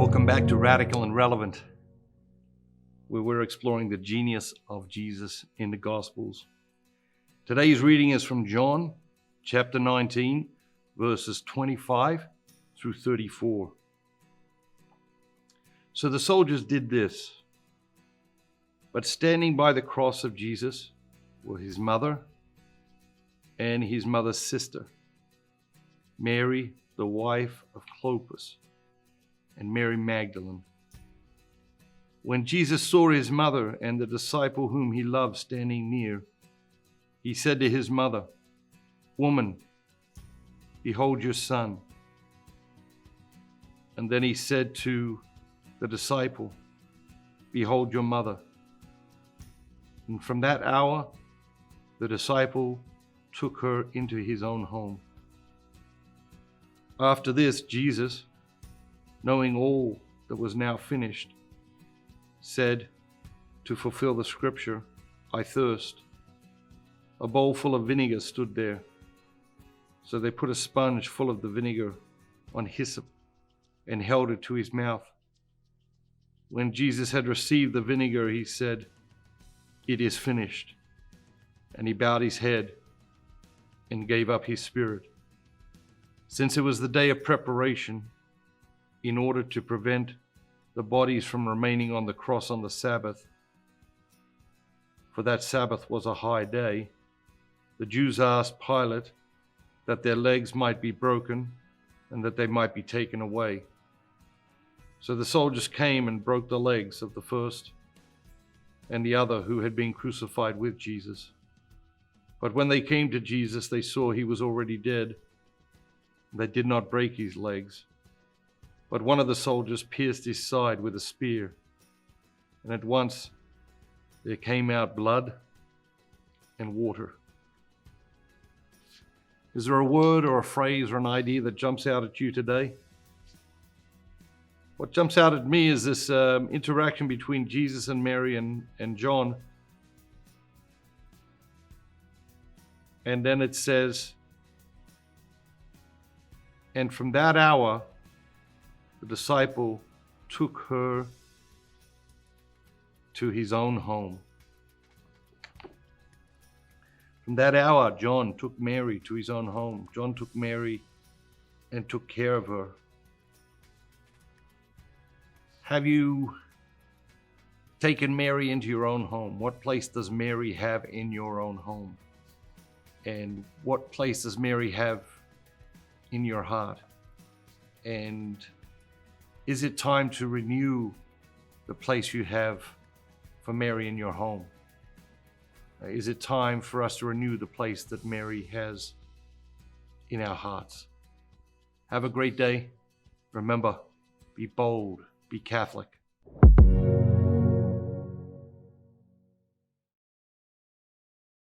Welcome back to Radical and Relevant, where we're exploring the genius of Jesus in the Gospels. Today's reading is from John chapter 19, verses 25 through 34. So the soldiers did this, but standing by the cross of Jesus were his mother and his mother's sister, Mary, the wife of Clopas, and Mary Magdalene. When Jesus saw his mother and the disciple whom he loved standing near, he said to his mother, "Woman, behold your son." And then he said to the disciple, "Behold your mother." And from that hour, the disciple took her into his own home. After this, Jesus, knowing all that was now finished, said, to fulfill the scripture, "I thirst." A bowl full of vinegar stood there. So they put a sponge full of the vinegar on hyssop and held it to his mouth. When Jesus had received the vinegar, he said, "It is finished." And he bowed his head and gave up his spirit. Since it was the day of preparation, in order to prevent the bodies from remaining on the cross on the Sabbath, for that Sabbath was a high day, the Jews asked Pilate that their legs might be broken and that they might be taken away. So the soldiers came and broke the legs of the first and the other who had been crucified with Jesus. But when they came to Jesus, they saw he was already dead. They did not break his legs. But one of the soldiers pierced his side with a spear, and at once there came out blood and water. Is there a word or a phrase or an idea that jumps out at you today? What jumps out at me is this interaction between Jesus and Mary and John. And then it says, and from that hour, the disciple took her to his own home. From that hour, John took Mary to his own home. John took Mary and took care of her. Have you taken Mary into your own home? What place does Mary have in your own home? And what place does Mary have in your heart? And is it time to renew the place you have for Mary in your home? Is it time for us to renew the place that Mary has in our hearts? Have a great day. Remember, be bold, be Catholic.